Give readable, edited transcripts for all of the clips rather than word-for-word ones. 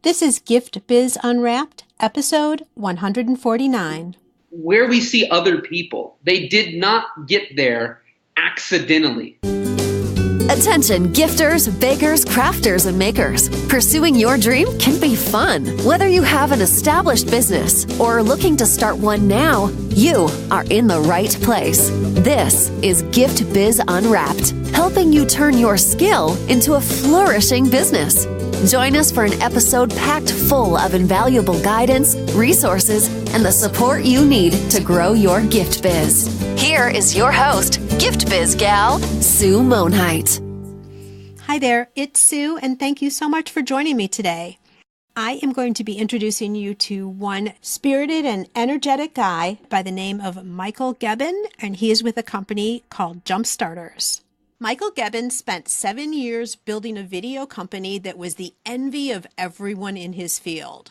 This is Gift Biz Unwrapped, episode 149. Where we see other people, they did not get there accidentally. Attention gifters, bakers, crafters, and makers. Pursuing your dream can be fun. Whether you have an established business or are looking to start one now, you are in the right place. This is Gift Biz Unwrapped, helping you turn your skill into a flourishing business. Join us for an episode packed full of invaluable guidance, resources, and the support you need to grow your gift biz. Here is your host, Gift Biz gal, Sue Monheit. Hi there, it's Sue, and thank you so much for joining me today. I am going to be introducing you to one spirited and energetic guy by the name of Michael Gebben, and he is with a company called Jumpstarters. Michael Gebben spent 7 years building a video company that was the envy of everyone in his field.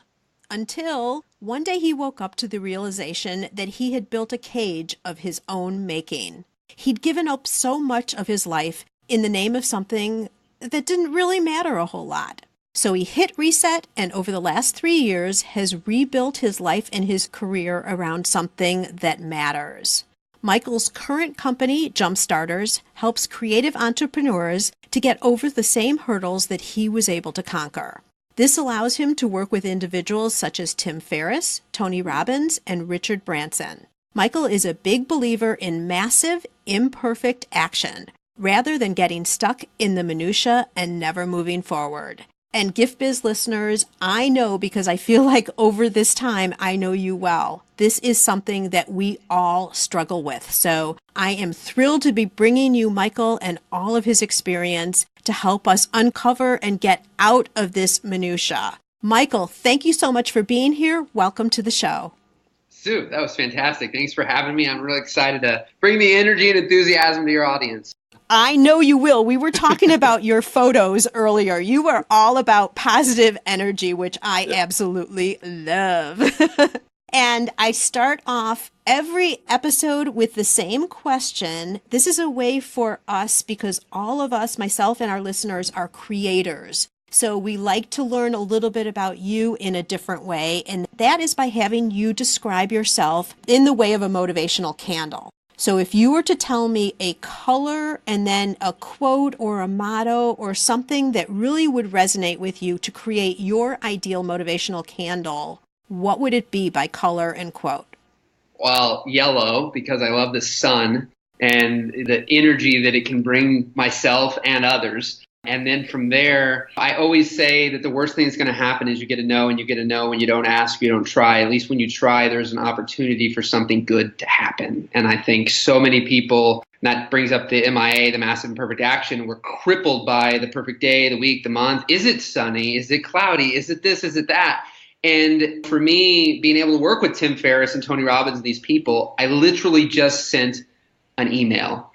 Until one day he woke up to the realization that he had built a cage of his own making. He'd given up so much of his life in the name of something that didn't really matter a whole lot. So he hit reset and over the last 3 years has rebuilt his life and his career around something that matters. Michael's current company, Jumpstarters, helps creative entrepreneurs to get over the same hurdles that he was able to conquer. This allows him to work with individuals such as Tim Ferriss, Tony Robbins, and Richard Branson. Michael is a big believer in massive, imperfect action, rather than getting stuck in the minutia and never moving forward. And Gift Biz listeners, I know because I feel like over this time, I know you well. This is something that we all struggle with. So I am thrilled to be bringing you Michael and all of his experience to help us uncover and get out of this minutia. Michael, thank you so much for being here. Welcome to the show. Sue, that was fantastic. Thanks for having me. I'm really excited to bring the energy and enthusiasm to your audience. I know you will. We were talking about your photos earlier. You are all about positive energy, which I absolutely love. And I start off every episode with the same question. This is a way for us, because all of us, myself and our listeners, are creators. So we like to learn a little bit about you in a different way. And that is by having you describe yourself in the way of a motivational candle. So if you were to tell me a color and then a quote or a motto or something that really would resonate with you to create your ideal motivational candle, what would it be by color and quote? Well, yellow, because I love the sun and the energy that it can bring myself and others. And then from there, I always say that the worst thing that's going to happen is you get a no, and you get a no when you don't ask, you don't try. At least when you try, there's an opportunity for something good to happen. And I think so many people, and that brings up the MIA, the Massive Imperfect Action, we're crippled by the perfect day, the week, the month. Is it sunny? Is it cloudy? Is it this? Is it that? And for me, being able to work with Tim Ferriss and Tony Robbins and these people, I literally just sent an email.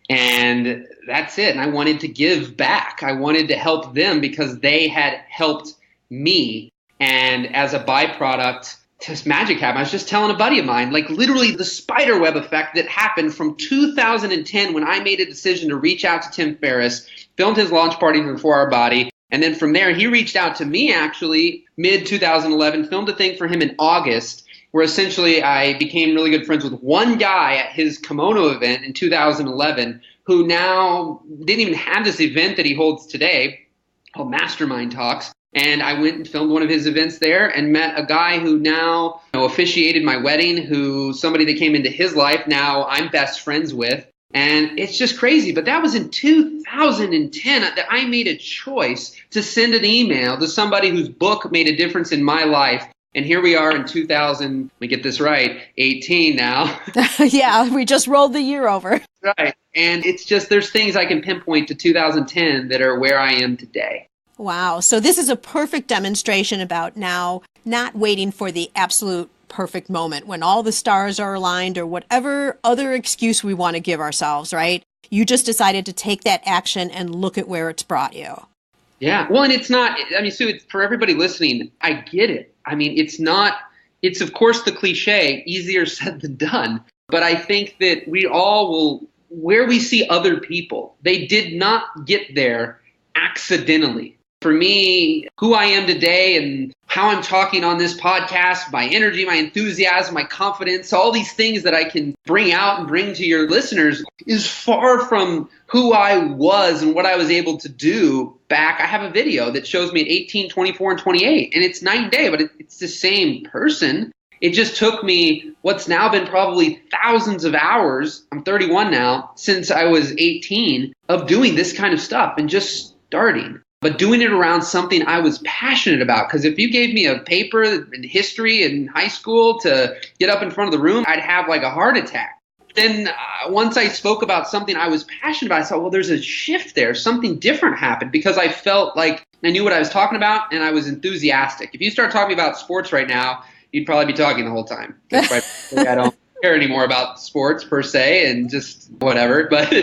And that's it. And I wanted to give back. I wanted to help them because they had helped me. And as a byproduct, this magic happened. I was just telling a buddy of mine, like literally the spider web effect that happened from 2010 when I made a decision to reach out to Tim Ferriss, filmed his launch party for 4 Hour Body. And then from there, he reached out to me actually mid-2011, filmed a thing for him in August, where essentially I became really good friends with one guy at his kimono event in 2011 who now didn't even have this event that he holds today called Mastermind Talks. And I went and filmed one of his events there and met a guy who now officiated my wedding, who somebody that came into his life now I'm best friends with. And it's just crazy. But that was in 2010 that I made a choice to send an email to somebody whose book made a difference in my life. And here we are in 2000, let me get this right, 18 now. Yeah, we just rolled the year over. Right. And it's just, there's things I can pinpoint to 2010 that are where I am today. Wow. So this is a perfect demonstration about now not waiting for the absolute perfect moment when all the stars are aligned or whatever other excuse we want to give ourselves, right? You just decided to take that action and look at where it's brought you. Yeah. Well, and it's not, I mean, Sue, it's, for everybody listening, I get it. I mean, it's of course the cliche, easier said than done. But I think that we all will, where we see other people, they did not get there accidentally. For me, who I am today and how I'm talking on this podcast, my energy, my enthusiasm, my confidence, all these things that I can bring out and bring to your listeners is far from who I was and what I was able to do back. I have a video that shows me at 18, 24, and 28, and it's night and day, but it's the same person. It just took me what's now been probably thousands of hours, I'm 31 now, since I was 18, of doing this kind of stuff and just starting. But doing it around something I was passionate about. Because if you gave me a paper in history in high school to get up in front of the room, I'd have like a heart attack. Then once I spoke about something I was passionate about, I thought, well, there's a shift there. Something different happened because I felt like I knew what I was talking about and I was enthusiastic. If you start talking about sports right now, you'd probably be talking the whole time. I don't care anymore about sports per se and just whatever. But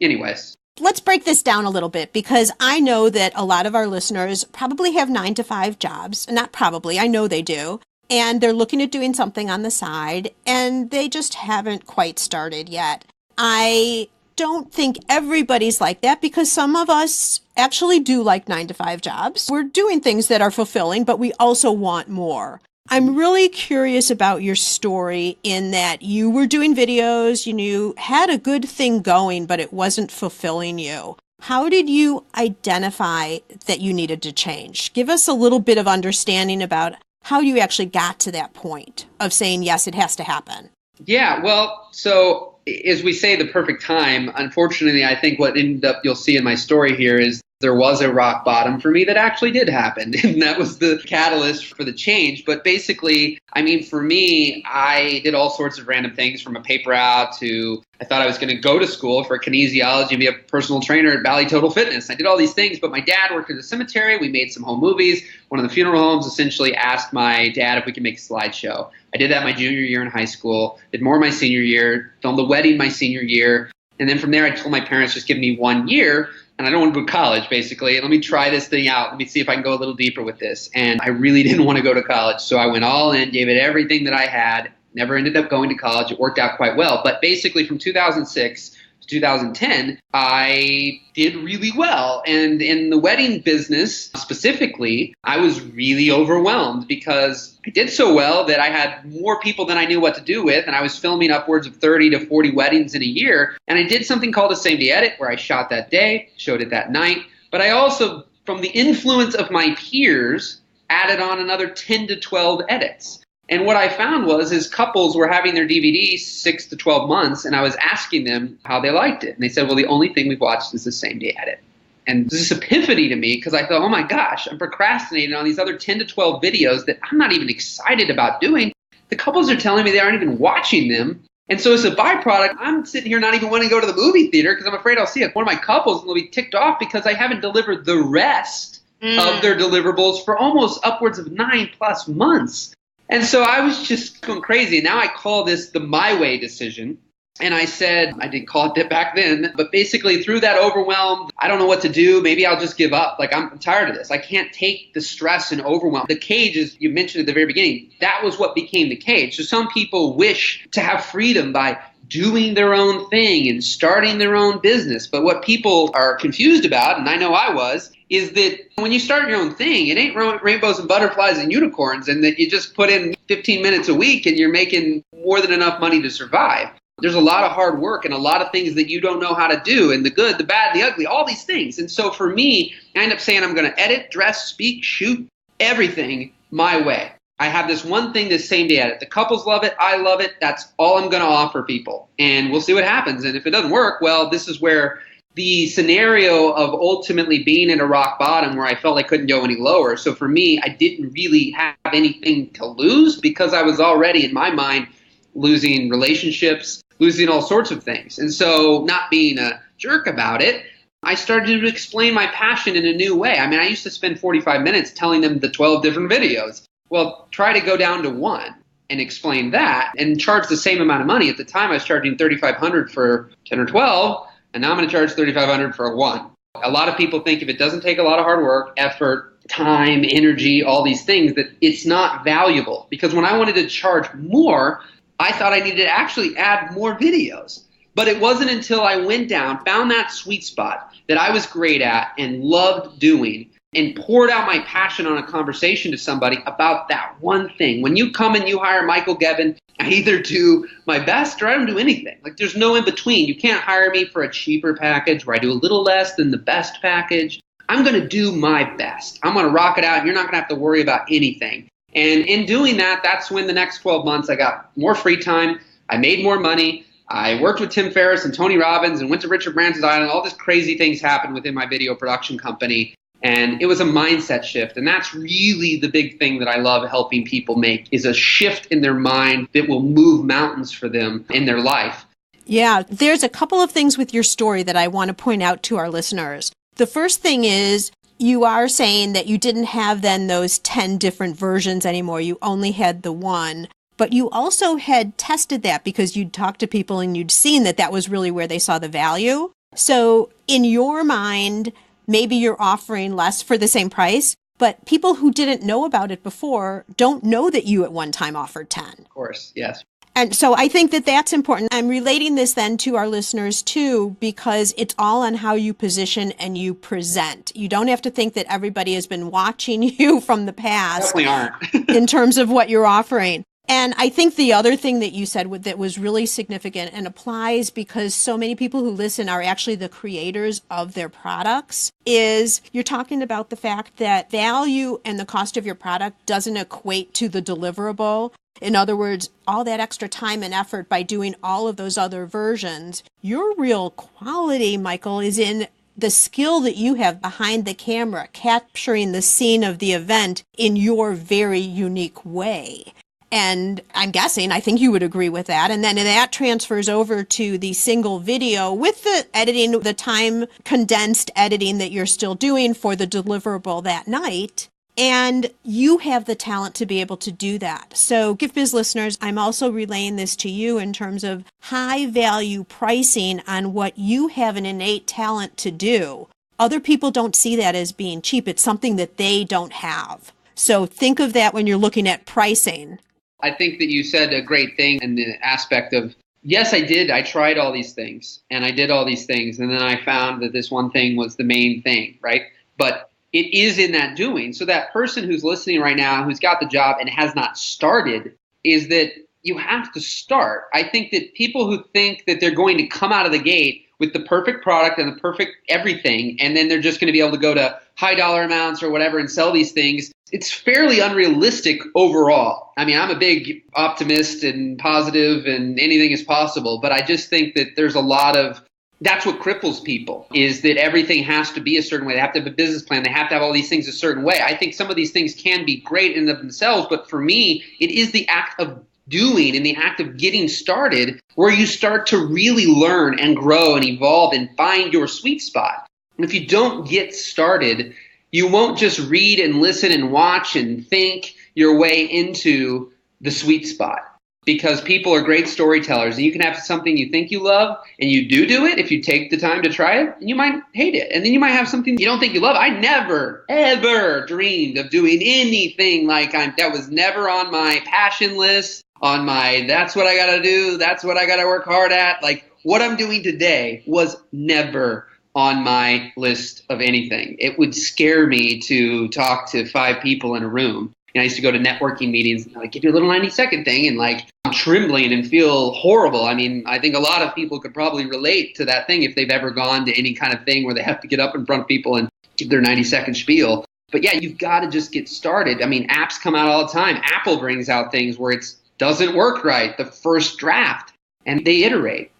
anyways. Let's break this down a little bit because I know that a lot of our listeners probably have 9-to-5 jobs. Not probably, I know they do. And they're looking at doing something on the side and they just haven't quite started yet. I don't think everybody's like that because some of us actually do like 9-to-5 jobs. We're doing things that are fulfilling, but we also want more. I'm really curious about your story in that you were doing videos, you had a good thing going, but it wasn't fulfilling you. How did you identify that you needed to change? Give us a little bit of understanding about how you actually got to that point of saying, yes, it has to happen. Yeah, well, so as we say, the perfect time, unfortunately, I think what ended up you'll see in my story here is there was a rock bottom for me that actually did happen. And that was the catalyst for the change. But basically, I mean, for me, I did all sorts of random things from a paper out to I thought I was going to go to school for kinesiology and be a personal trainer at Valley Total Fitness. I did all these things, but my dad worked at a cemetery. We made some home movies. One of the funeral homes essentially asked my dad if we could make a slideshow. I did that my junior year in high school, did more my senior year, filmed the wedding my senior year. And then from there, I told my parents, just give me 1 year. And I don't want to go to college, basically. Let me try this thing out. Let me see if I can go a little deeper with this. And I really didn't want to go to college. So I went all in, gave it everything that I had, never ended up going to college. It worked out quite well. But basically from 2006 to 2010, I did really well. And in the wedding business specifically, I was really overwhelmed because I did so well that I had more people than I knew what to do with. And I was filming upwards of 30 to 40 weddings in a year. And I did something called a same-day edit where I shot that day, showed it that night. But I also, from the influence of my peers, added on another 10 to 12 edits. And what I found is couples were having their DVD 6 to 12 months, and I was asking them how they liked it. And they said, well, the only thing we've watched is the same-day edit. And this epiphany to me, because I thought, oh my gosh, I'm procrastinating on these other 10 to 12 videos that I'm not even excited about doing. The couples are telling me they aren't even watching them. And so as a byproduct, I'm sitting here not even wanting to go to the movie theater because I'm afraid I'll see one of my couples and they'll be ticked off because I haven't delivered the rest of their deliverables for almost upwards of 9+ months. And so I was just going crazy. And now I call this the my way decision. And I said, I didn't call it that back then, but basically through that overwhelm, I don't know what to do. Maybe I'll just give up. Like, I'm tired of this. I can't take the stress and overwhelm. The cage, as you mentioned at the very beginning, that was what became the cage. So some people wish to have freedom by doing their own thing and starting their own business. But what people are confused about, and I know I was, is that when you start your own thing, it ain't rainbows and butterflies and unicorns and that you just put in 15 minutes a week and you're making more than enough money to survive. There's a lot of hard work and a lot of things that you don't know how to do, and the good, the bad, the ugly, all these things. And so for me, I end up saying I'm going to edit, dress, speak, shoot, everything my way. I have this one thing, this same day edit. The couples love it. I love it. That's all I'm going to offer people. And we'll see what happens. And if it doesn't work, well, this is where the scenario of ultimately being at a rock bottom where I felt I couldn't go any lower. So for me, I didn't really have anything to lose because I was already, in my mind, losing relationships, losing all sorts of things. And so not being a jerk about it, I started to explain my passion in a new way. I mean, I used to spend 45 minutes telling them the 12 different videos. Well, try to go down to one and explain that and charge the same amount of money. At the time, I was charging $3,500 for 10 or 12, and now I'm going to charge $3,500 for one. A lot of people think if it doesn't take a lot of hard work, effort, time, energy, all these things, that it's not valuable. Because when I wanted to charge more, I thought I needed to actually add more videos. But it wasn't until I went down, found that sweet spot that I was great at and loved doing, and poured out my passion on a conversation to somebody about that one thing. When you come and you hire Michael Gebben, I either do my best or I don't do anything. Like, there's no in between. You can't hire me for a cheaper package where I do a little less than the best package. I'm going to do my best. I'm going to rock it out, and you're not going to have to worry about anything. And in doing that, that's when the next 12 months I got more free time. I made more money. I worked with Tim Ferriss and Tony Robbins and went to Richard Branson's Island. All these crazy things happened within my video production company. And it was a mindset shift. And that's really the big thing that I love helping people make, is a shift in their mind that will move mountains for them in their life. Yeah, there's a couple of things with your story that I want to point out to our listeners. The first thing is, you are saying that you didn't have then those 10 different versions anymore. You only had the one. But you also had tested that because you'd talked to people and you'd seen that that was really where they saw the value. So in your mind, maybe you're offering less for the same price, but people who didn't know about it before don't know that you at one time offered 10. Of course, yes. And so I think that that's important. I'm relating this then to our listeners too, because it's all on how you position and you present. You don't have to think that everybody has been watching you from the past. Definitely aren't. In terms of what you're offering. And I think the other thing that you said that was really significant and applies because so many people who listen are actually the creators of their products is you're talking about the fact that value and the cost of your product doesn't equate to the deliverable. In other words, all that extra time and effort by doing all of those other versions, your real quality, Michael, is in the skill that you have behind the camera, capturing the scene of the event in your very unique way. And I'm guessing, I think you would agree with that. And then that transfers over to the single video with the editing, the time condensed editing that you're still doing for the deliverable that night. And you have the talent to be able to do that. So GiftBiz listeners, I'm also relaying this to you in terms of high value pricing on what you have an innate talent to do. Other people don't see that as being cheap. It's something that they don't have. So think of that when you're looking at pricing. I think that you said a great thing in the aspect of, yes, I did. I tried all these things and I did all these things. And then I found that this one thing was the main thing, right? But it is in that doing. So that person who's listening right now, who's got the job and has not started, is that you have to start. I think that people who think that they're going to come out of the gate with the perfect product and the perfect everything, and then they're just going to be able to go to high dollar amounts or whatever and sell these things, it's fairly unrealistic overall. I mean, I'm a big optimist and positive and anything is possible, but I just think that there's a lot of, that's what cripples people, is that everything has to be a certain way. They have to have a business plan. They have to have all these things a certain way. I think some of these things can be great in and of themselves, but for me, it is the act of doing and the act of getting started where you start to really learn and grow and evolve and find your sweet spot. And if you don't get started, you won't just read and listen and watch and think your way into the sweet spot, because people are great storytellers. And you can have something you think you love and you do it if you take the time to try it, and you might hate it. And then you might have something you don't think you love. I never, ever dreamed of doing anything like that was never on my passion list, on my that's what I got to do, that's what I got to work hard at. Like what I'm doing today was never on my list of anything. It would scare me to talk to 5 people in a room. And I used to go to networking meetings and give you a little 90-second thing, and I'm trembling and feel horrible. I mean, I think a lot of people could probably relate to that thing if they've ever gone to any kind of thing where they have to get up in front of people and give their 90-second spiel. But yeah, you've got to just get started. I mean, apps come out all the time. Apple brings out things where it doesn't work right, the first draft, and they iterate.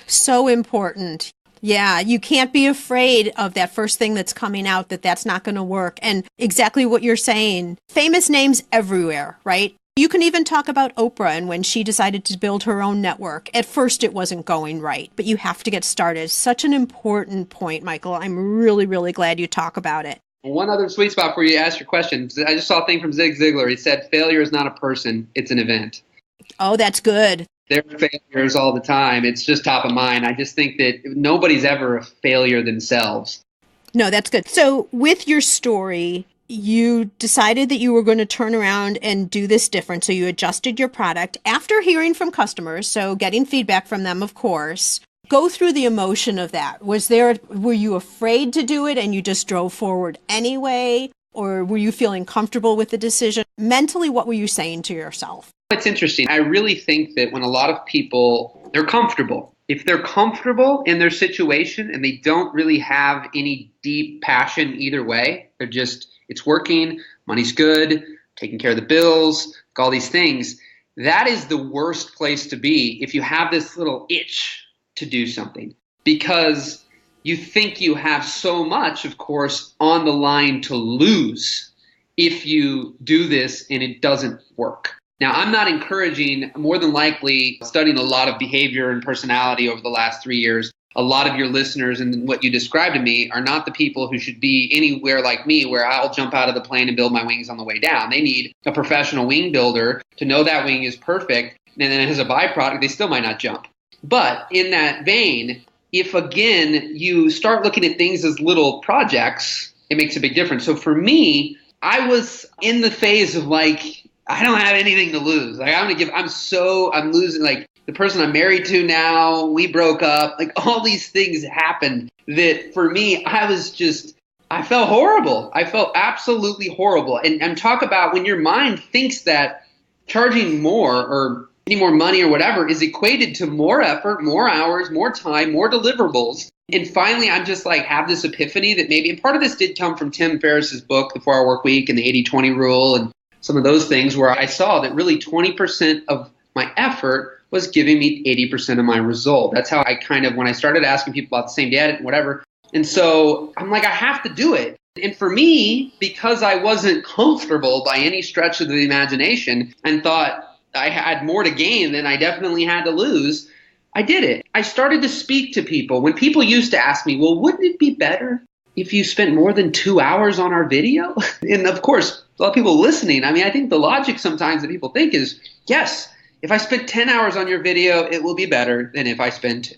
So important. Yeah, you can't be afraid of that first thing that's coming out, that's not going to work. And exactly what you're saying, famous names everywhere, right? You can even talk about Oprah and when she decided to build her own network. At first, it wasn't going right, but you have to get started. Such an important point, Michael. I'm really, really glad you talk about it. One other sweet spot for you to ask your question. I just saw a thing from Zig Ziglar. He said, failure is not a person, it's an event. Oh, that's good. They're failures all the time. It's just top of mind. I just think that nobody's ever a failure themselves. No, that's good. So with your story, you decided that you were going to turn around and do this different. So you adjusted your product after hearing from customers, so getting feedback from them, of course. Go through the emotion of that. Were you afraid to do it and you just drove forward anyway? Or were you feeling comfortable with the decision? Mentally, what were you saying to yourself? It's interesting. I really think that when a lot of people, they're comfortable. If they're comfortable in their situation and they don't really have any deep passion either way, they're just, it's working, money's good, taking care of the bills, all these things, that is the worst place to be if you have this little itch to do something. Because you think you have so much, of course, on the line to lose if you do this and it doesn't work. Now, I'm not encouraging, more than likely, studying a lot of behavior and personality over the last 3 years. A lot of your listeners and what you described to me are not the people who should be anywhere like me, where I'll jump out of the plane and build my wings on the way down. They need a professional wing builder to know that wing is perfect, and then as a byproduct, they still might not jump. But in that vein, if again you start looking at things as little projects, it makes a big difference. So for me, I was in the phase of like, I don't have anything to lose. Like I'm losing, like the person I'm married to now, we broke up, like all these things happened that for me, I felt horrible. I felt absolutely horrible. And talk about when your mind thinks that charging more or any more money or whatever is equated to more effort, more hours, more time, more deliverables. And finally, I'm just like, have this epiphany that maybe, and part of this did come from Tim Ferriss's book, The 4-Hour Work Week and the 80-20 rule and some of those things, where I saw that really 20% of my effort was giving me 80% of my result. That's how I kind of, when I started asking people about the same data and whatever. And so I'm like, I have to do it. And for me, because I wasn't comfortable by any stretch of the imagination and thought I had more to gain than I definitely had to lose, I did it. I started to speak to people. When people used to ask me, well, wouldn't it be better if you spent more than 2 hours on our video? And of course, a lot of people listening, I mean, I think the logic sometimes that people think is, yes, if I spend 10 hours on your video, it will be better than if I spend 2.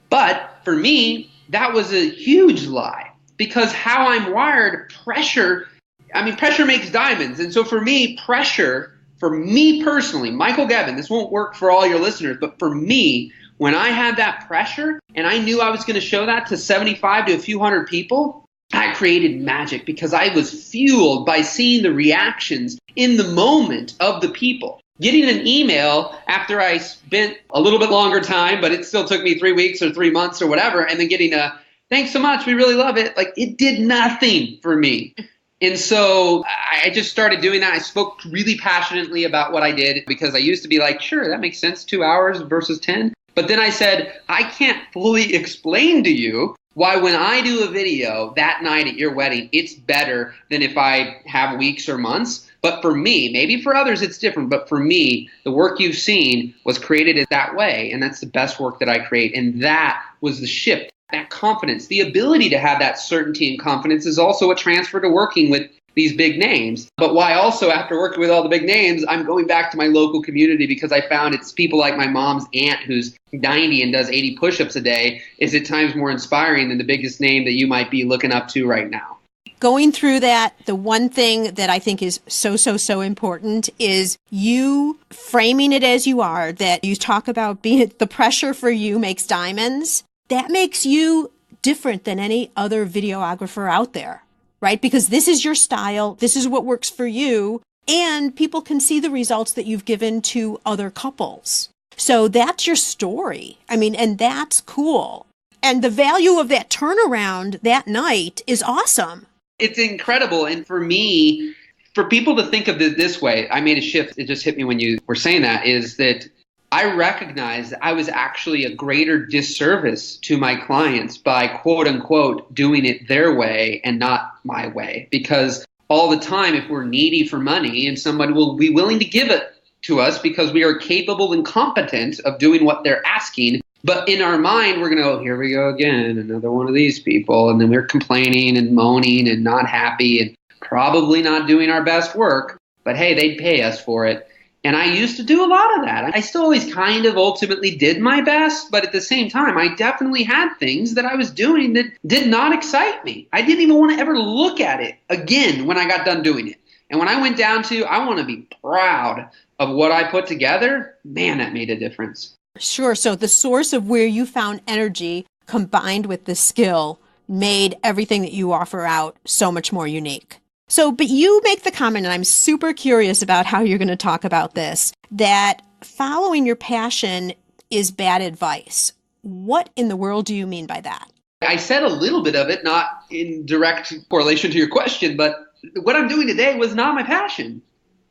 But for me, that was a huge lie, because how I'm wired, pressure makes diamonds. And so for me, pressure, for me personally, Michael Gebben, this won't work for all your listeners, but for me, when I had that pressure and I knew I was going to show that to 75 to a few hundred people, I created magic, because I was fueled by seeing the reactions in the moment of the people. Getting an email after I spent a little bit longer time, but it still took me 3 weeks or 3 months or whatever, and then getting a, thanks so much, we really love it. Like, it did nothing for me. And so I just started doing that. I spoke really passionately about what I did, because I used to be like, sure, that makes sense, 2 hours versus 10. But then I said, I can't fully explain to you why when I do a video that night at your wedding, it's better than if I have weeks or months. But for me, maybe for others it's different, but for me, the work you've seen was created that way, and that's the best work that I create. And that was the shift, that confidence. The ability to have that certainty and confidence is also a transfer to working with these big names. But why also, after working with all the big names, I'm going back to my local community, because I found it's people like my mom's aunt who's 90 and does 80 push-ups a day is at times more inspiring than the biggest name that you might be looking up to right now. Going through that, the one thing that I think is so important is you framing it as you are, that you talk about being the pressure for you makes diamonds. That makes you different than any other videographer out there, right? Because this is your style. This is what works for you. And people can see the results that you've given to other couples. So that's your story. I mean, and that's cool. And the value of that turnaround that night is awesome. It's incredible. And for me, for people to think of it this way, I made a shift. It just hit me when you were saying that, is that I recognized that I was actually a greater disservice to my clients by, quote unquote, doing it their way and not my way. Because all the time, if we're needy for money and somebody will be willing to give it to us because we are capable and competent of doing what they're asking. But in our mind, we're going to go, here we go again, another one of these people. And then we're complaining and moaning and not happy and probably not doing our best work. But hey, they'd pay us for it. And I used to do a lot of that. I still always kind of ultimately did my best. But at the same time, I definitely had things that I was doing that did not excite me. I didn't even want to ever look at it again when I got done doing it. And when I went down to, I want to be proud of what I put together, man, that made a difference. Sure. So the source of where you found energy combined with the skill made everything that you offer out so much more unique. So, but you make the comment, and I'm super curious about how you're going to talk about this, that following your passion is bad advice. What in the world do you mean by that? I said a little bit of it, not in direct correlation to your question, but what I'm doing today was not my passion.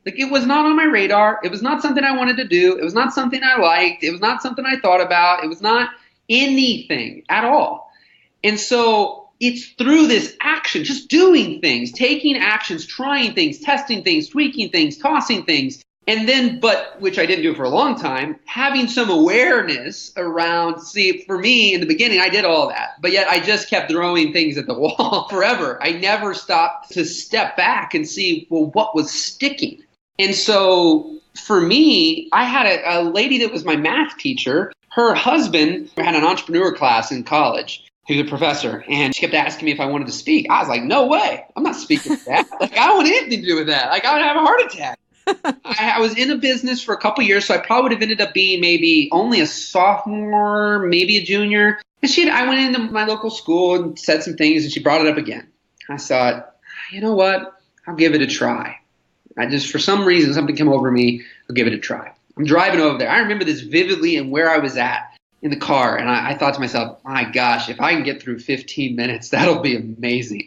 Like, it was not on my radar. It was not something I wanted to do. It was not something I liked. It was not something I thought about. It was not anything at all. And so it's through this action, just doing things, taking actions, trying things, testing things, tweaking things, tossing things. And then, but which I didn't do for a long time, having some awareness around, see, for me in the beginning, I did all that, but yet I just kept throwing things at the wall forever. I never stopped to step back and see, well, what was sticking? And so for me, I had a lady that was my math teacher. Her husband had an entrepreneur class in college. He was a professor, and she kept asking me if I wanted to speak. I was like, no way. I'm not speaking to that. Like, I don't want anything to do with that. Like, I would have a heart attack. I was in a business for a couple years, so I probably would have ended up being maybe only a sophomore, maybe a junior. And I went into my local school and said some things, and she brought it up again. I thought, you know what? I'll give it a try. For some reason, something came over me. I'll give it a try. I'm driving over there. I remember this vividly and where I was at in the car. And I thought to myself, my gosh, if I can get through 15 minutes, that'll be amazing.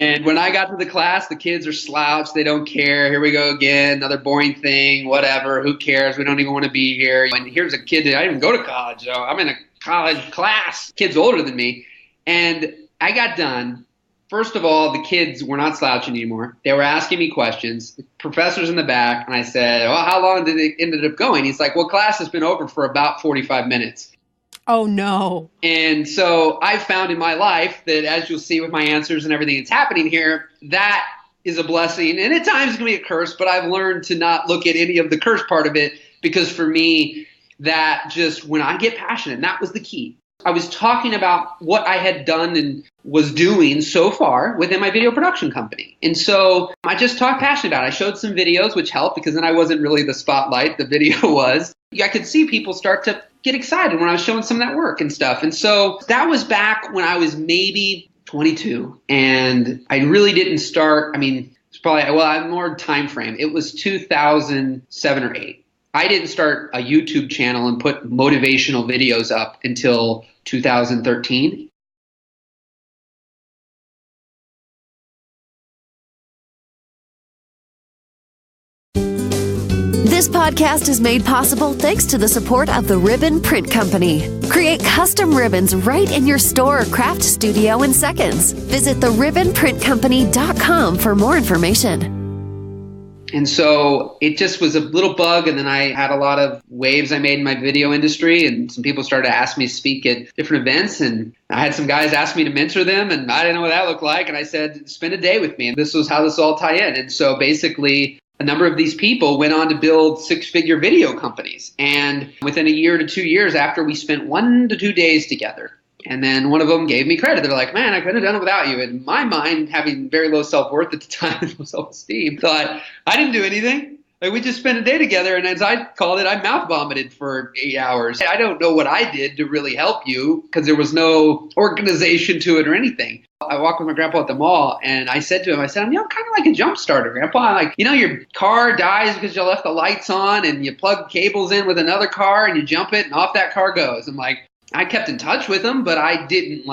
And when I got to the class, the kids are slouched. They don't care. Here we go again. Another boring thing, whatever. Who cares? We don't even want to be here. And here's a kid that I didn't even go to college. So I'm in a college class. Kids older than me. And I got done. First of all, the kids were not slouching anymore. They were asking me questions. The professor's in the back, and I said, well, how long did it ended up going? He's like, well, class has been over for about 45 minutes. Oh, no. And so I've found in my life that, as you'll see with my answers and everything that's happening here, that is a blessing. And at times it can be a curse, but I've learned to not look at any of the curse part of it, because for me, that just, when I get passionate, and that was the key. I was talking about what I had done and was doing so far within my video production company. And so I just talked passionate about it. I showed some videos, which helped, because then I wasn't really the spotlight. The video was. I could see people start to get excited when I was showing some of that work and stuff. And so that was back when I was maybe 22. And I really didn't start. I mean, it's probably, more time frame. It was 2007 or 8. I didn't start a YouTube channel and put motivational videos up until 2013. This podcast is made possible thanks to the support of the Ribbon Print Company. Create custom ribbons right in your store or craft studio in seconds. Visit theribbonprintcompany.com for more information. And so it just was a little bug, and then I had a lot of waves I made in my video industry, and some people started to ask me to speak at different events, and I had some guys ask me to mentor them, and I didn't know what that looked like, and I said, spend a day with me, and this was how this all tie in. And so basically, a number of these people went on to build six-figure video companies, and within a year to 2 years after, we spent 1 to 2 days together. And then one of them gave me credit. They're like, man, I couldn't have done it without you. In my mind, having very low self-worth at the time, low self-esteem, thought, I didn't do anything. Like, we just spent a day together, and as I called it, I mouth vomited for 8 hours. I don't know what I did to really help you, because there was no organization to it or anything. I walked with my grandpa at the mall, and I said to him, I'm kind of like a jump starter, Grandpa. I'm like, your car dies because you left the lights on, and you plug cables in with another car, and you jump it, and off that car goes. I'm like, I kept in touch with them, but I didn't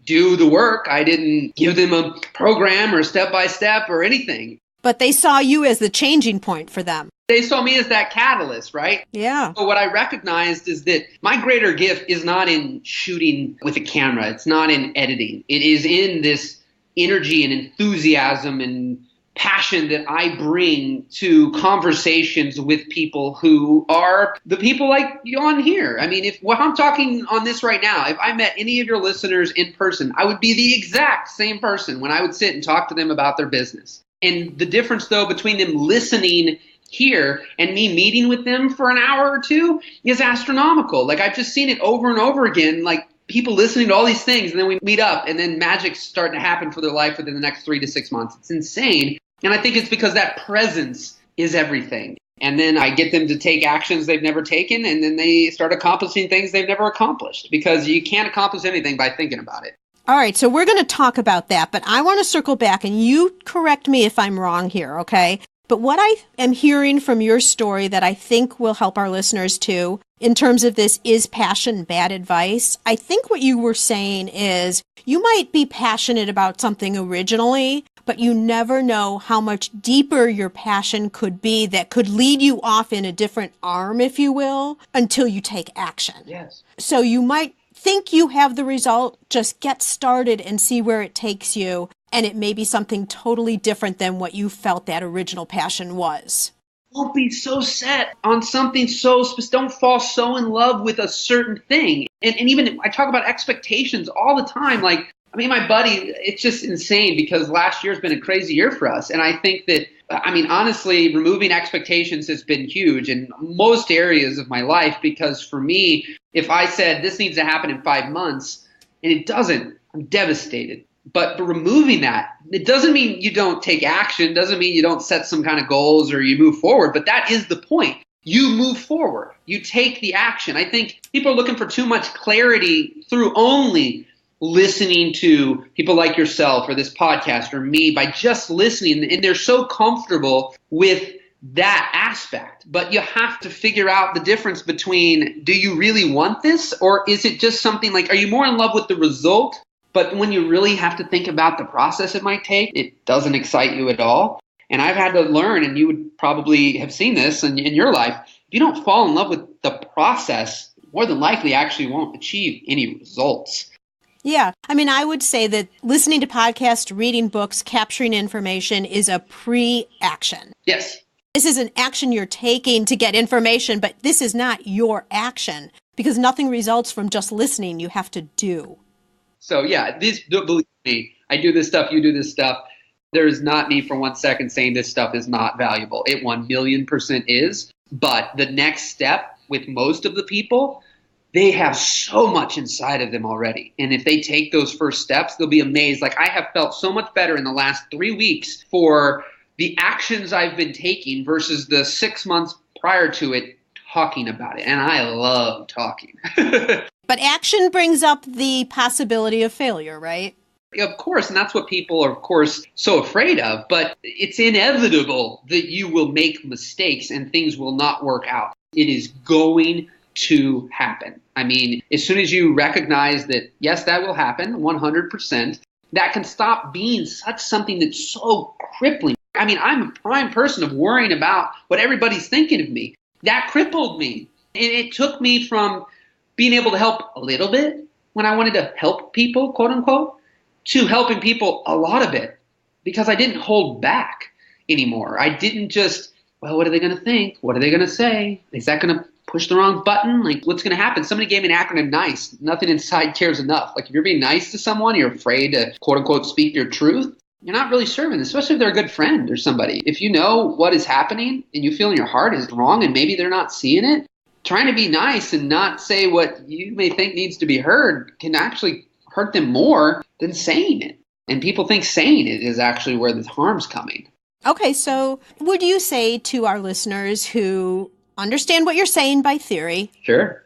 do the work. I didn't give them a program or step-by-step or anything. But they saw you as the changing point for them. They saw me as that catalyst, right? Yeah. So what I recognized is that my greater gift is not in shooting with a camera. It's not in editing. It is in this energy and enthusiasm and passion that I bring to conversations with people who are the people like you on here. I mean, if I'm talking on this right now, if I met any of your listeners in person, I would be the exact same person when I would sit and talk to them about their business. And the difference, though, between them listening here and me meeting with them for an hour or two is astronomical. Like, I've just seen it over and over again, like people listening to all these things, and then we meet up, and then magic's starting to happen for their life within the next 3 to 6 months. It's insane. And I think it's because that presence is everything. And then I get them to take actions they've never taken, and then they start accomplishing things they've never accomplished, because you can't accomplish anything by thinking about it. All right, so we're going to talk about that, but I want to circle back, and you correct me if I'm wrong here, okay? But what I am hearing from your story that I think will help our listeners too, in terms of this is passion bad advice, I think what you were saying is you might be passionate about something originally, but you never know how much deeper your passion could be that could lead you off in a different arm, if you will, until you take action. Yes. So you might think you have the result, just get started and see where it takes you. And it may be something totally different than what you felt that original passion was. Don't be so set on something so specific. Don't fall so in love with a certain thing. And even I talk about expectations all the time. Like, I mean, my buddy, it's just insane because last year's been a crazy year for us. And I think that, I mean, honestly, removing expectations has been huge in most areas of my life, because for me, if I said this needs to happen in 5 months and it doesn't, I'm devastated. But removing that, it doesn't mean you don't take action, doesn't mean you don't set some kind of goals or you move forward, but that is the point. You move forward. You take the action. I think people are looking for too much clarity through only listening to people like yourself or this podcast or me, by just listening, and they're so comfortable with that aspect. But you have to figure out the difference between, do you really want this, or is it just something like, are you more in love with the result? But when you really have to think about the process it might take, it doesn't excite you at all. And I've had to learn, and you would probably have seen this in your life, if you don't fall in love with the process, more than likely actually won't achieve any results. Yeah. I mean, I would say that listening to podcasts, reading books, capturing information is a pre-action. Yes. This is an action you're taking to get information, but this is not your action, because nothing results from just listening. You have to do. So yeah, believe me, I do this stuff, you do this stuff. There is not me for 1 second saying this stuff is not valuable. It 1,000,000% is. But the next step with most of the people, they have so much inside of them already. And if they take those first steps, they'll be amazed. Like, I have felt so much better in the last 3 weeks for the actions I've been taking versus the 6 months prior to it talking about it. And I love talking. But action brings up the possibility of failure, right? Of course, and that's what people are, of course, so afraid of. But it's inevitable that you will make mistakes and things will not work out. It is going to happen. I mean, as soon as you recognize that, yes, that will happen, 100%, that can stop being such something that's so crippling. I mean, I'm a prime person of worrying about what everybody's thinking of me. That crippled me. And it took me from being able to help a little bit when I wanted to help people, quote unquote, to helping people a lot of it, because I didn't hold back anymore. I didn't just, well, what are they going to think? What are they going to say? Is that going to push the wrong button? Like, what's going to happen? Somebody gave me an acronym, NICE. Nothing inside cares enough. Like, if you're being nice to someone, you're afraid to, quote unquote, speak your truth, you're not really serving, especially if they're a good friend or somebody. If you know what is happening and you feel in your heart is wrong and maybe they're not seeing it, trying to be nice and not say what you may think needs to be heard can actually hurt them more than saying it. And people think saying it is actually where the harm's coming. Okay, so would you say to our listeners who understand what you're saying by theory, Sure,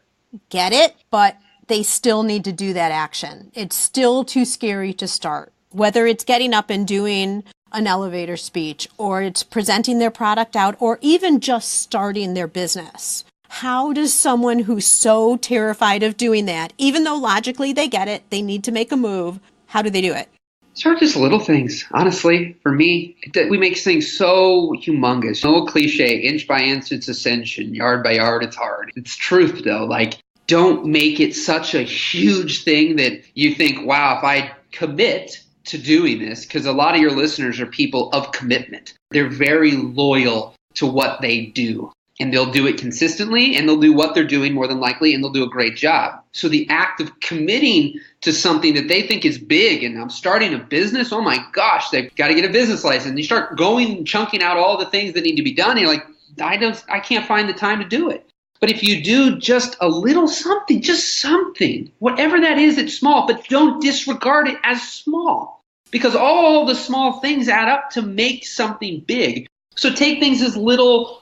get it, but they still need to do that action? It's still too scary to start, whether it's getting up and doing an elevator speech, or it's presenting their product out, or even just starting their business. How does someone who's so terrified of doing that, even though logically they get it, they need to make a move, how do they do it? Start just little things. Honestly, for me, we make things so humongous. No cliche, inch by inch, it's ascension. Yard by yard, it's hard. It's truth, though. Like, don't make it such a huge thing that you think, wow, if I commit to doing this, because a lot of your listeners are people of commitment. They're very loyal to what they do. And they'll do it consistently, and they'll do what they're doing more than likely, and they'll do a great job. So the act of committing to something that they think is big, and I'm starting a business, oh my gosh, they've got to get a business license. You start going, chunking out all the things that need to be done, and you're like, I can't find the time to do it. But if you do just a little something, just something, whatever that is, it's small, but don't disregard it as small. Because all the small things add up to make something big. So take things as a little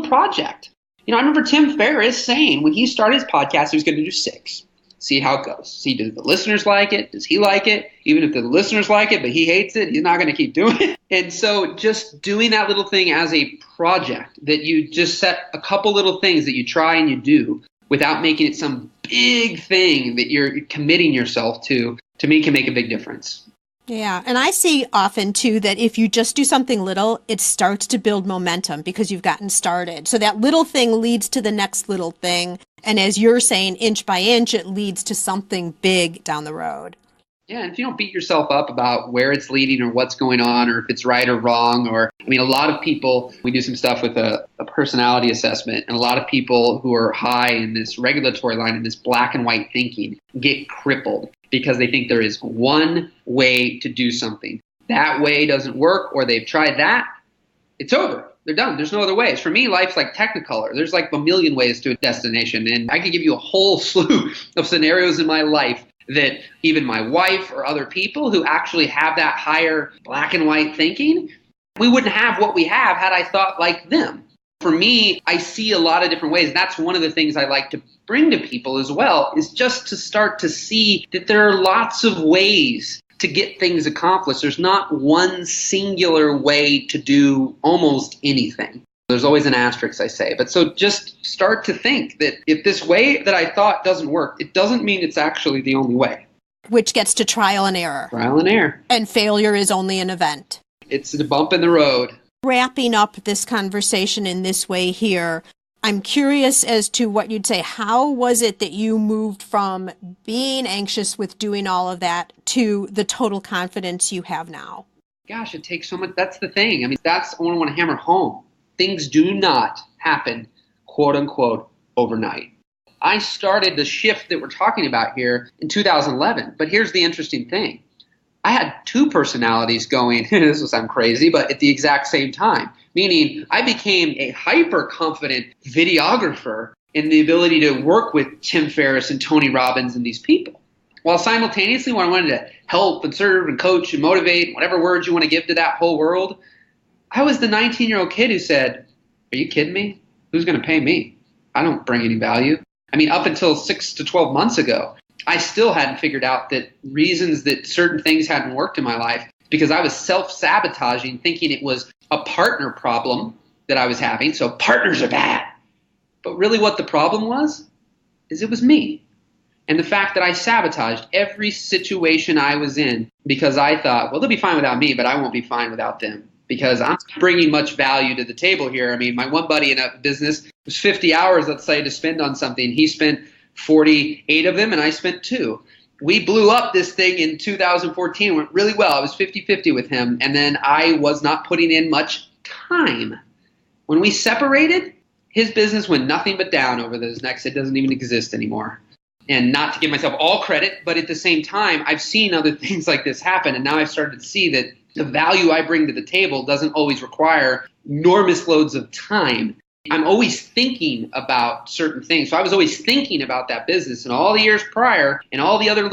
project. I remember Tim Ferriss saying when he started his podcast, he was going to do 6. See how it goes. See, do the listeners like it? Does he like it? Even if the listeners like it, but he hates it, he's not going to keep doing it. And so just doing that little thing as a project, that you just set a couple little things that you try and you do without making it some big thing that you're committing yourself to me can make a big difference. Yeah. And I see often too that if you just do something little, it starts to build momentum because you've gotten started. So that little thing leads to the next little thing. And as you're saying, inch by inch, it leads to something big down the road. Yeah, and if you don't beat yourself up about where it's leading or what's going on or if it's right or wrong, a lot of people, we do some stuff with a personality assessment, and a lot of people who are high in this regulatory line, in this black and white thinking, get crippled because they think there is one way to do something. That way doesn't work, or they've tried that, it's over. They're done. There's no other ways. For me, life's like Technicolor. There's like a million ways to a destination, and I could give you a whole slew of scenarios in my life that even my wife or other people who actually have that higher black and white thinking, we wouldn't have what we have had I thought like them. For me, I see a lot of different ways. That's one of the things I like to bring to people as well, is just to start to see that there are lots of ways to get things accomplished. There's not one singular way to do almost anything. There's always an asterisk, I say. But so just start to think that if this way that I thought doesn't work, it doesn't mean it's actually the only way. Which gets to trial and error. Trial and error. And failure is only an event. It's a bump in the road. Wrapping up this conversation in this way here, I'm curious as to what you'd say. How was it that you moved from being anxious with doing all of that to the total confidence you have now? Gosh, it takes so much. That's the thing. That's what I want to hammer home. Things do not happen, quote unquote, overnight. I started the shift that we're talking about here in 2011. But here's the interesting thing. I had 2 personalities going, this will sound crazy, but at the exact same time. Meaning I became a hyper-confident videographer in the ability to work with Tim Ferriss and Tony Robbins and these people. While simultaneously, when I wanted to help and serve and coach and motivate, whatever words you want to give to that whole world, I was the 19-year-old kid who said, are you kidding me? Who's going to pay me? I don't bring any value. Up until 6 to 12 months ago, I still hadn't figured out that reasons that certain things hadn't worked in my life because I was self-sabotaging, thinking it was a partner problem that I was having. So partners are bad. But really what the problem was is it was me. And the fact that I sabotaged every situation I was in because I thought, well, they'll be fine without me, but I won't be fine without them. Because I'm not bringing much value to the table here. My one buddy in a business was 50 hours, let's say, to spend on something. He spent 48 of them, and I spent 2. We blew up this thing in 2014. It went really well. I was 50-50 with him, and then I was not putting in much time. When we separated, his business went nothing but down over those next. It doesn't even exist anymore. And not to give myself all credit, but at the same time, I've seen other things like this happen, and now I've started to see that the value I bring to the table doesn't always require enormous loads of time. I'm always thinking about certain things. So I was always thinking about that business and all the years prior and all the other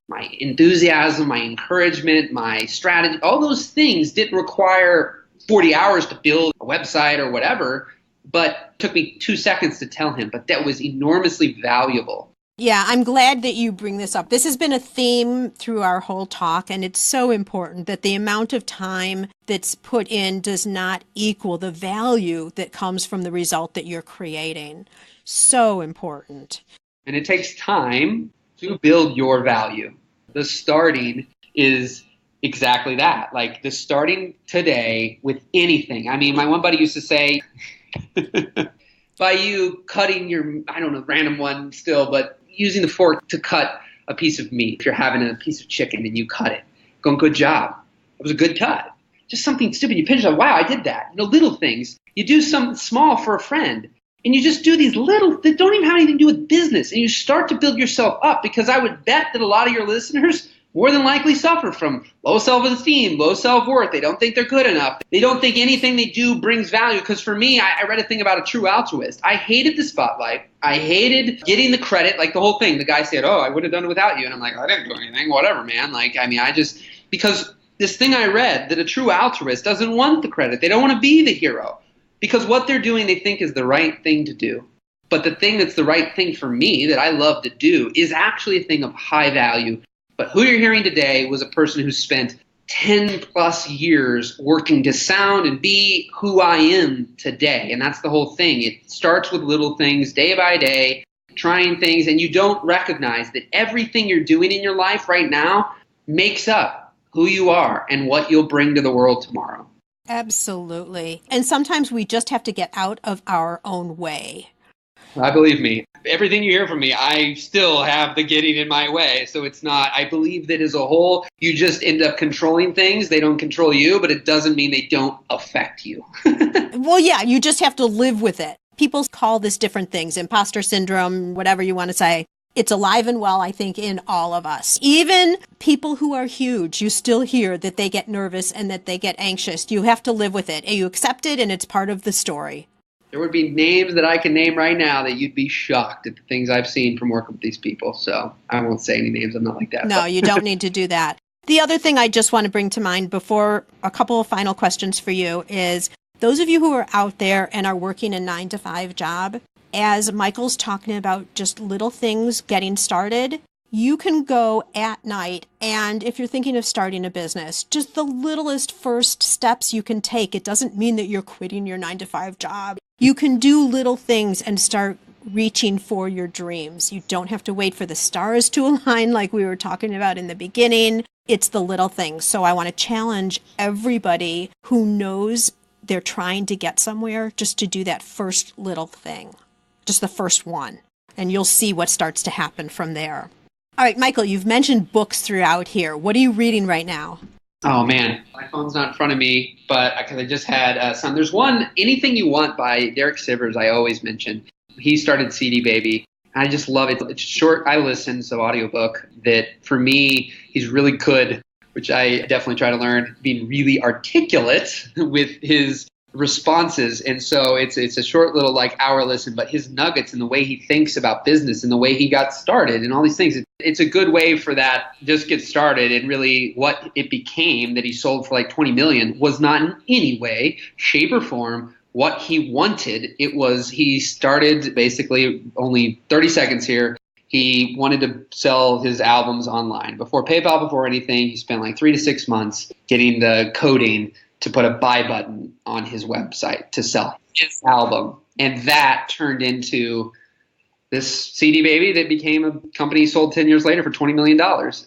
my enthusiasm, my encouragement, my strategy, all those things didn't require 40 hours to build a website or whatever, but it took me 2 seconds to tell him. But that was enormously valuable. Yeah, I'm glad that you bring this up. This has been a theme through our whole talk, and it's so important that the amount of time that's put in does not equal the value that comes from the result that you're creating. So important. And it takes time to build your value. The starting is exactly that. Like the starting today with anything. My one buddy used to say, by you cutting your, random one still, but using the fork to cut a piece of meat. If you're having a piece of chicken and you cut it, going, good job. It was a good cut. Just something stupid. You pinch it, wow, I did that. Little things. You do something small for a friend. And you just do these little, that don't even have anything to do with business. And you start to build yourself up, because I would bet that a lot of your listeners more than likely suffer from low self-esteem, low self-worth. They don't think they're good enough. They don't think anything they do brings value. Because for me, I read a thing about a true altruist. I hated the spotlight. I hated getting the credit, like the whole thing. The guy said, oh, I would have done it without you. And I'm like, I didn't do anything, whatever, man. Because this thing I read that a true altruist doesn't want the credit. They don't want to be the hero because what they're doing they think is the right thing to do. But the thing that's the right thing for me that I love to do is actually a thing of high value. But who you're hearing today was a person who spent 10 plus years working to sound and be who I am today. And that's the whole thing. It starts with little things day by day, trying things, and you don't recognize that everything you're doing in your life right now makes up who you are and what you'll bring to the world tomorrow. Absolutely. And sometimes we just have to get out of our own way. I believe me. Everything you hear from me, I still have the getting in my way. So it's not, I believe that as a whole, you just end up controlling things. They don't control you, but it doesn't mean they don't affect you. Well, yeah, you just have to live with it. People call this different things, imposter syndrome, whatever you want to say. It's alive and well, I think, in all of us. Even people who are huge, you still hear that they get nervous and that they get anxious. You have to live with it. You accept it, and it's part of the story. There would be names that I can name right now that you'd be shocked at the things I've seen from working with these people. So I won't say any names. I'm not like that. No, you don't need to do that. The other thing I just want to bring to mind before a couple of final questions for you is those of you who are out there and are working a 9-to-5 job, as Michael's talking about just little things getting started, you can go at night, and if you're thinking of starting a business, just the littlest first steps you can take. It doesn't mean that you're quitting your 9-to-5 job. You can do little things and start reaching for your dreams. You don't have to wait for the stars to align like we were talking about in the beginning. It's the little things. So I want to challenge everybody who knows they're trying to get somewhere just to do that first little thing, just the first one, and you'll see what starts to happen from there. All right, Michael, you've mentioned books throughout here. What are you reading right now? Oh, man. My phone's not in front of me, but because I just had some. There's one, Anything You Want by Derek Sivers, I always mention. He started CD Baby. I just love it. It's short. I listen to audiobook that, for me, he's really good, which I definitely try to learn, being really articulate with his responses. And so it's a short little hour listen, but his nuggets and the way he thinks about business and the way he got started and all these things, it's a good way for that just get started. And really what it became that he sold for 20 million was not in any way, shape or form what he wanted. It was, he started basically, only 30 seconds here, he wanted to sell his albums online. Before PayPal, before anything, he spent 3 to 6 months getting the coding to put a buy button on his website to sell his album. And that turned into this CD Baby that became a company he sold 10 years later for $20 million.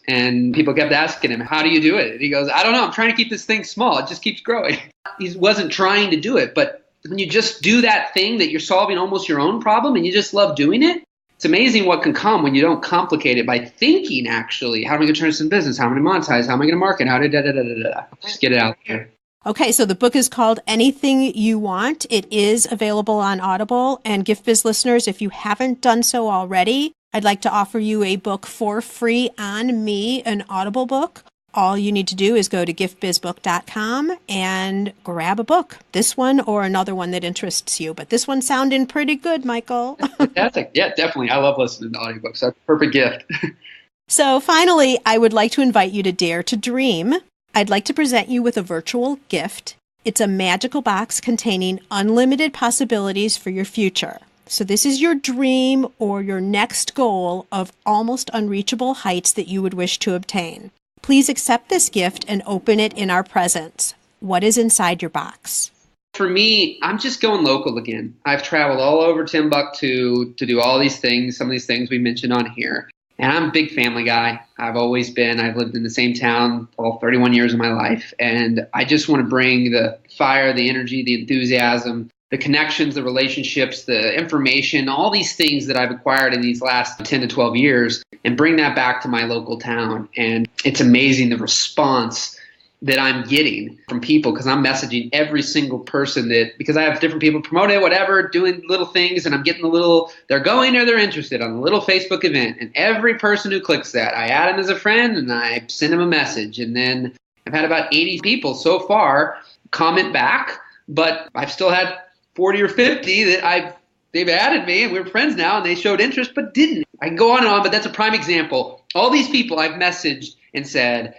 And people kept asking him, how do you do it? And he goes, I don't know. I'm trying to keep this thing small. It just keeps growing. He wasn't trying to do it. But when you just do that thing that you're solving almost your own problem and you just love doing it, it's amazing what can come when you don't complicate it by thinking, actually, how am I going to turn this into business? How am I going to monetize? How am I going to market? How to just get it out there. Okay, so the book is called Anything You Want. It is available on Audible. And GiftBiz listeners, if you haven't done so already, I'd like to offer you a book for free on me, an Audible book. All you need to do is go to giftbizbook.com and grab a book, this one or another one that interests you. But this one's sounding pretty good, Michael. Fantastic. Yeah, definitely. I love listening to audiobooks. That's a perfect gift. So finally, I would like to invite you to dare to dream. I'd like to present you with a virtual gift. It's a magical box containing unlimited possibilities for your future. So this is your dream or your next goal of almost unreachable heights that you would wish to obtain. Please accept this gift and open it in our presence. What is inside your box? For me, I'm just going local again. I've traveled all over Timbuktu to do all these things, some of these things we mentioned on here. And I'm a big family guy. I've always been. I've lived in the same town all 31 years of my life. And I just want to bring the fire, the energy, the enthusiasm, the connections, the relationships, the information, all these things that I've acquired in these last 10 to 12 years and bring that back to my local town. And it's amazing the response that I'm getting from people because I'm messaging every single person because I have different people promoting it, whatever, doing little things, and I'm getting they're going or they're interested on a little Facebook event. And every person who clicks that, I add them as a friend and I send them a message. And then I've had about 80 people so far comment back, but I've still had 40 or 50 that they've added me and we're friends now and they showed interest but didn't. I can go on and on, but that's a prime example. All these people I've messaged and said,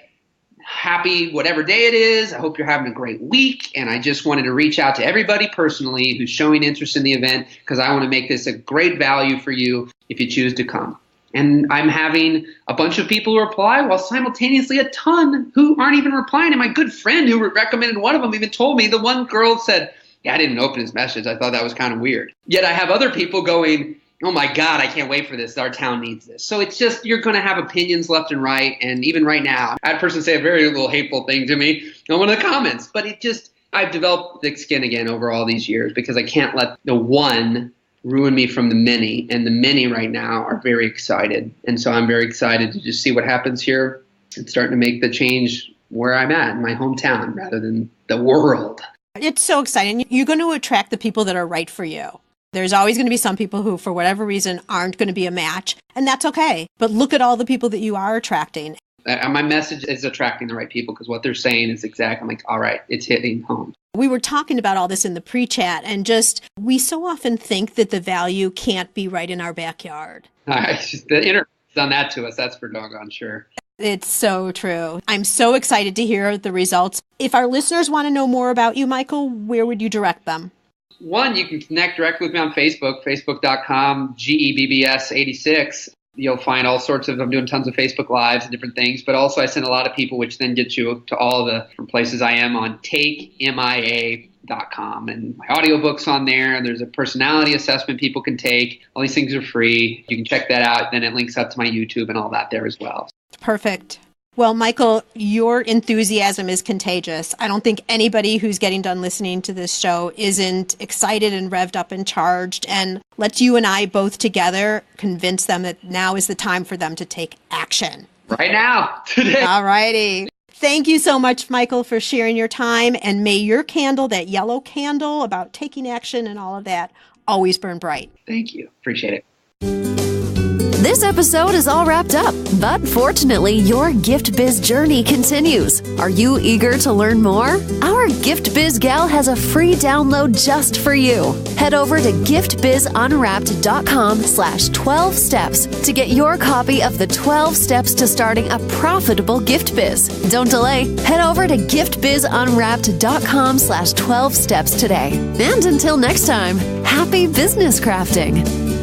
happy whatever day it is. I hope you're having a great week. And I just wanted to reach out to everybody personally who's showing interest in the event because I want to make this a great value for you if you choose to come. And I'm having a bunch of people who reply while simultaneously a ton who aren't even replying. And my good friend who recommended one of them even told me, the one girl said, yeah, I didn't open his message. I thought that was kind of weird. Yet I have other people going, oh my God, I can't wait for this. Our town needs this. So it's just, you're going to have opinions left and right. And even right now, I had a person say a very little hateful thing to me in one of the comments. But I've developed thick skin again over all these years because I can't let the one ruin me from the many. And the many right now are very excited. And so I'm very excited to just see what happens here and starting to make the change where I'm at in my hometown rather than the world. It's so exciting. You're going to attract the people that are right for you. There's always going to be some people who, for whatever reason, aren't going to be a match, and that's okay. But look at all the people that you are attracting. My message is attracting the right people because what they're saying is exactly, I'm like, all right, it's hitting home. We were talking about all this in the pre-chat, and we so often think that the value can't be right in our backyard. The internet's done that to us, that's for doggone sure. It's so true. I'm so excited to hear the results. If our listeners want to know more about you, Michael, where would you direct them? One, you can connect directly with me on Facebook, facebook.com, GEBBS86. You'll find all sorts of, I'm doing tons of Facebook Lives and different things, but also I send a lot of people, which then gets you to all the different places I am on takemia.com. And my audiobook's on there. There's a personality assessment people can take. All these things are free. You can check that out. Then it links up to my YouTube and all that there as well. Perfect. Well, Michael, your enthusiasm is contagious. I don't think anybody who's getting done listening to this show isn't excited and revved up and charged. And let's you and I both together convince them that now is the time for them to take action. Right now, today. All righty. Thank you so much, Michael, for sharing your time. And may your candle, that yellow candle about taking action and all of that, always burn bright. Thank you. Appreciate it. This episode is all wrapped up, but fortunately, your Gift Biz journey continues. Are you eager to learn more? Our Gift Biz gal has a free download just for you. Head over to giftbizunwrapped.com/12 steps to get your copy of the 12 steps to starting a profitable gift biz. Don't delay. Head over to giftbizunwrapped.com/12 steps today. And until next time, happy business crafting.